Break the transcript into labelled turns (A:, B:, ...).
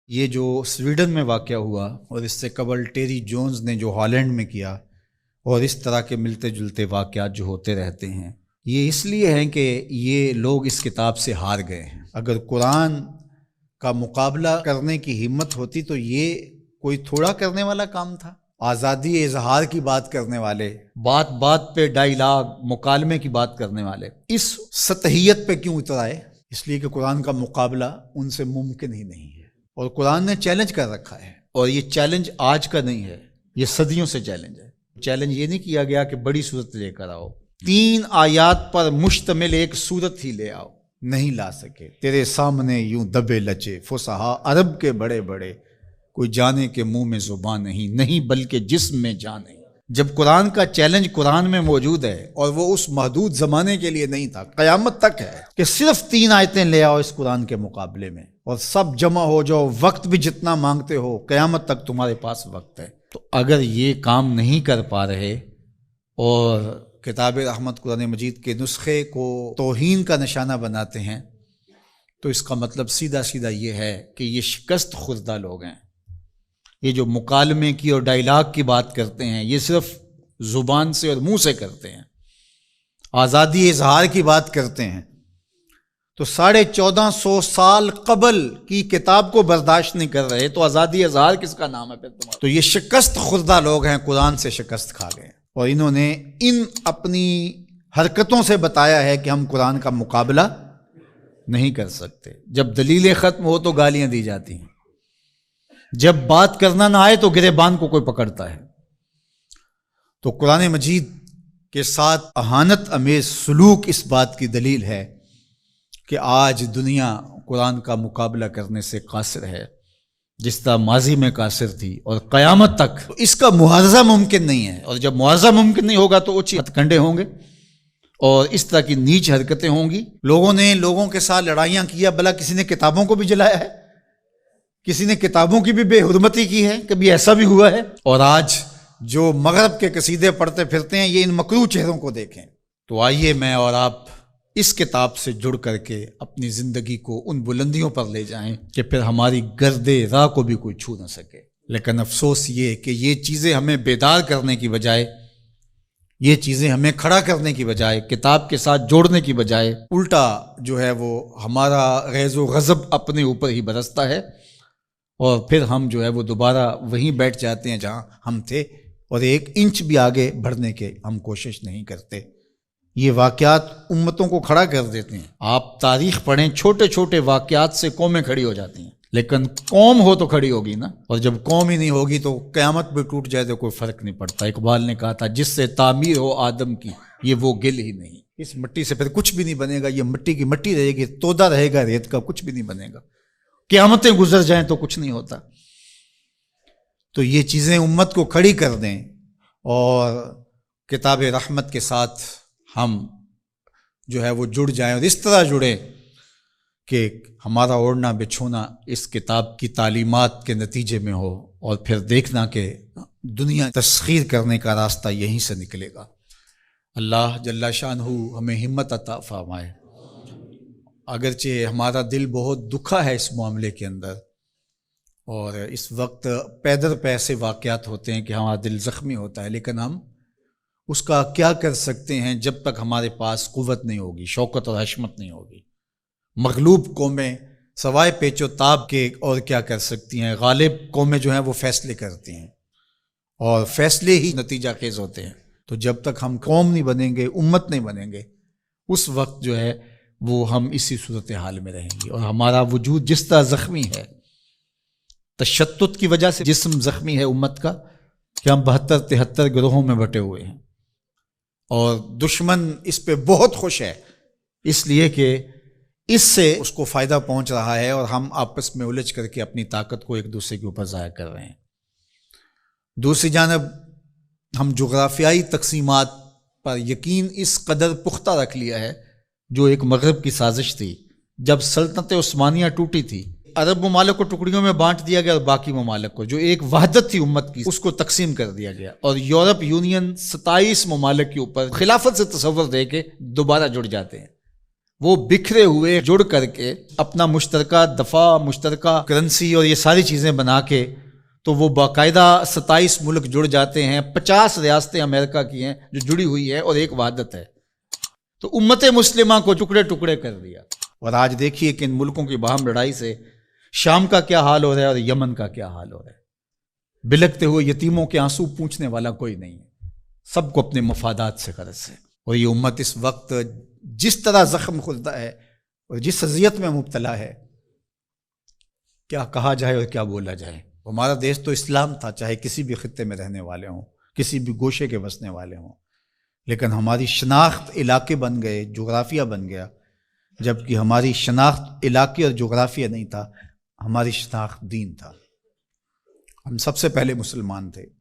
A: یہ جو سویڈن میں واقع ہوا اور اس سے قبل ٹیری جونز نے جو ہالینڈ میں کیا اور اس طرح کے ملتے جلتے واقعات جو ہوتے رہتے ہیں، یہ اس لیے ہیں کہ یہ لوگ اس کتاب سے ہار گئے ہیں۔ اگر قرآن کا مقابلہ کرنے کی ہمت ہوتی تو یہ کوئی تھوڑا کرنے والا کام تھا۔ آزادی اظہار کی بات کرنے والے، بات بات پہ ڈائیلاگ مکالمے کی بات کرنے والے اس سطحیت پہ کیوں اتر آئے؟ اس لیے کہ قرآن کا مقابلہ ان سے ممکن ہی نہیں ہے، اور قرآن نے چیلنج کر رکھا ہے، اور یہ چیلنج آج کا نہیں ہے، یہ صدیوں سے چیلنج ہے۔ چیلنج یہ نہیں کیا گیا کہ بڑی صورت لے کر آؤ، 3 آیات پر مشتمل ایک صورت ہی لے آؤ، نہیں لا سکے۔ تیرے سامنے یوں دبے لچے فصحا عرب کے بڑے بڑے، کوئی جانے کے منہ میں زبان نہیں بلکہ جسم میں جان نہیں۔ جب قرآن کا چیلنج قرآن میں موجود ہے اور وہ اس محدود زمانے کے لیے نہیں تھا، قیامت تک ہے کہ صرف 3 آیتیں لے آؤ اس قرآن کے مقابلے میں اور سب جمع ہو جاؤ، وقت بھی جتنا مانگتے ہو، قیامت تک تمہارے پاس وقت ہے۔ تو اگر یہ کام نہیں کر پا رہے اور کتاب رحمت قرآن مجید کے نسخے کو توہین کا نشانہ بناتے ہیں، تو اس کا مطلب سیدھا سیدھا یہ ہے کہ یہ شکست خوردہ لوگ ہیں۔ یہ جو مکالمے کی اور ڈائیلاگ کی بات کرتے ہیں، یہ صرف زبان سے اور منہ سے کرتے ہیں۔ آزادی اظہار کی بات کرتے ہیں تو 1450 سال قبل کی کتاب کو برداشت نہیں کر رہے، تو آزادی اظہار کس کا نام ہے پھر تمہارا؟ تو یہ شکست خوردہ لوگ ہیں، قرآن سے شکست کھا گئے، اور انہوں نے ان اپنی حرکتوں سے بتایا ہے کہ ہم قرآن کا مقابلہ نہیں کر سکتے۔ جب دلیلیں ختم ہو تو گالیاں دی جاتی ہیں، جب بات کرنا نہ آئے تو گریبان کو کوئی پکڑتا ہے۔ تو قرآن مجید کے ساتھ اہانت امیز سلوک اس بات کی دلیل ہے کہ آج دنیا قرآن کا مقابلہ کرنے سے قاصر ہے، جس طرح ماضی میں قاصر تھی، اور قیامت تک اس کا معاوضہ ممکن نہیں ہے۔ اور جب معاوضہ ممکن نہیں ہوگا تو اوچی ہتھ کنڈے ہوں گے اور اس طرح کی نیچ حرکتیں ہوں گی۔ لوگوں نے لوگوں کے ساتھ لڑائیاں کیا، بھلا کسی نے کتابوں کو بھی جلایا ہے، کسی نے کتابوں کی بھی بے حرمتی کی ہے، کبھی ایسا بھی ہوا ہے؟ اور آج جو مغرب کے قصیدے پڑھتے پھرتے ہیں، یہ ان مکروہ چہروں کو دیکھیں۔ تو آئیے میں اور آپ اس کتاب سے جڑ کر کے اپنی زندگی کو ان بلندیوں پر لے جائیں کہ پھر ہماری گرد راہ کو بھی کوئی چھو نہ سکے۔ لیکن افسوس یہ کہ یہ چیزیں ہمیں بیدار کرنے کی بجائے، یہ چیزیں ہمیں کھڑا کرنے کی بجائے، کتاب کے ساتھ جوڑنے کی بجائے، الٹا جو ہے وہ ہمارا غیظ و غضب اپنے اوپر ہی برستا ہے، اور پھر ہم جو ہے وہ دوبارہ وہیں بیٹھ جاتے ہیں جہاں ہم تھے، اور 1 انچ بھی آگے بڑھنے کے ہم کوشش نہیں کرتے۔ یہ واقعات امتوں کو کھڑا کر دیتے ہیں۔ آپ تاریخ پڑھیں، چھوٹے چھوٹے واقعات سے قومیں کھڑی ہو جاتی ہیں، لیکن قوم ہو تو کھڑی ہوگی نا، اور جب قوم ہی نہیں ہوگی تو قیامت بھی ٹوٹ جائے تو کوئی فرق نہیں پڑتا۔ اقبال نے کہا تھا، جس سے تعمیر ہو آدم کی یہ وہ گل ہی نہیں۔ اس مٹی سے پھر کچھ بھی نہیں بنے گا، یہ مٹی کی مٹی رہے گی، تودا رہے گا ریت کا، کچھ بھی نہیں بنے گا۔ قیامتیں گزر جائیں تو کچھ نہیں ہوتا۔ تو یہ چیزیں امت کو کھڑی کر دیں، اور کتاب رحمت کے ساتھ ہم جو ہے وہ جڑ جائیں، اور اس طرح جڑیں کہ ہمارا اوڑھنا بچھونا اس کتاب کی تعلیمات کے نتیجے میں ہو، اور پھر دیکھنا کہ دنیا تسخیر کرنے کا راستہ یہیں سے نکلے گا۔ اللہ جل شانہ ہمیں ہمت عطا فرمائے۔ اگرچہ ہمارا دل بہت دکھا ہے اس معاملے کے اندر، اور اس وقت پے در پے ایسے واقعات ہوتے ہیں کہ ہمارا دل زخمی ہوتا ہے، لیکن ہم اس کا کیا کر سکتے ہیں جب تک ہمارے پاس قوت نہیں ہوگی، شوکت اور حشمت نہیں ہوگی۔ مغلوب قومیں سوائے پیچ و تاب کے اور کیا کر سکتی ہیں؟ غالب قومیں جو ہیں وہ فیصلے کرتی ہیں، اور فیصلے ہی نتیجہ خیز ہوتے ہیں۔ تو جب تک ہم قوم نہیں بنیں گے، امت نہیں بنیں گے، اس وقت جو ہے وہ ہم اسی صورتحال میں رہیں گے، اور ہمارا وجود جس طرح زخمی ہے، تشتت کی وجہ سے جسم زخمی ہے امت کا، کہ ہم 72-73 گروہوں میں بٹے ہوئے ہیں، اور دشمن اس پہ بہت خوش ہے، اس لیے کہ اس سے اس کو فائدہ پہنچ رہا ہے، اور ہم آپس میں الجھ کر کے اپنی طاقت کو ایک دوسرے کے اوپر ضائع کر رہے ہیں۔ دوسری جانب ہم جغرافیائی تقسیمات پر یقین اس قدر پختہ رکھ لیا ہے، جو ایک مغرب کی سازش تھی۔ جب سلطنت عثمانیہ ٹوٹی تھی، عرب ممالک کو ٹکڑیوں میں بانٹ دیا گیا، اور باقی ممالک کو، جو ایک وحدت تھی امت کی، اس کو تقسیم کر دیا گیا، اور یورپ یونین 27 ممالک کے اوپر خلافت سے تصور دے کے دوبارہ جڑ جاتے ہیں۔ وہ بکھرے ہوئے جڑ کر کے اپنا مشترکہ دفاع، مشترکہ کرنسی اور یہ ساری چیزیں بنا کے تو وہ باقاعدہ 27 ملک جڑ جاتے ہیں، 50 ریاستیں امریکہ کی ہیں جو جڑی ہوئی ہے اور ایک وحدت ہے۔ تو امت مسلمہ کو ٹکڑے ٹکڑے کر دیا۔ اور آج دیکھیے کہ ان ملکوں کی باہم لڑائی سے شام کا کیا حال ہو رہا ہے اور یمن کا کیا حال ہو رہا ہے۔ بلکتے ہوئے یتیموں کے آنسو پوچھنے والا کوئی نہیں ہے، سب کو اپنے مفادات سے غرض ہے۔ اور یہ امت اس وقت جس طرح زخم خوردہ ہے اور جس اذیت میں مبتلا ہے، کیا کہا جائے اور کیا بولا جائے۔ ہمارا دیش تو اسلام تھا، چاہے کسی بھی خطے میں رہنے والے ہوں، کسی بھی گوشے کے بسنے والے ہوں، لیکن ہماری شناخت علاقے بن گئے، جغرافیہ بن گیا، جبکہ ہماری شناخت علاقے اور جغرافیہ نہیں تھا، ہماری شناخت دین تھا۔ ہم سب سے پہلے مسلمان تھے۔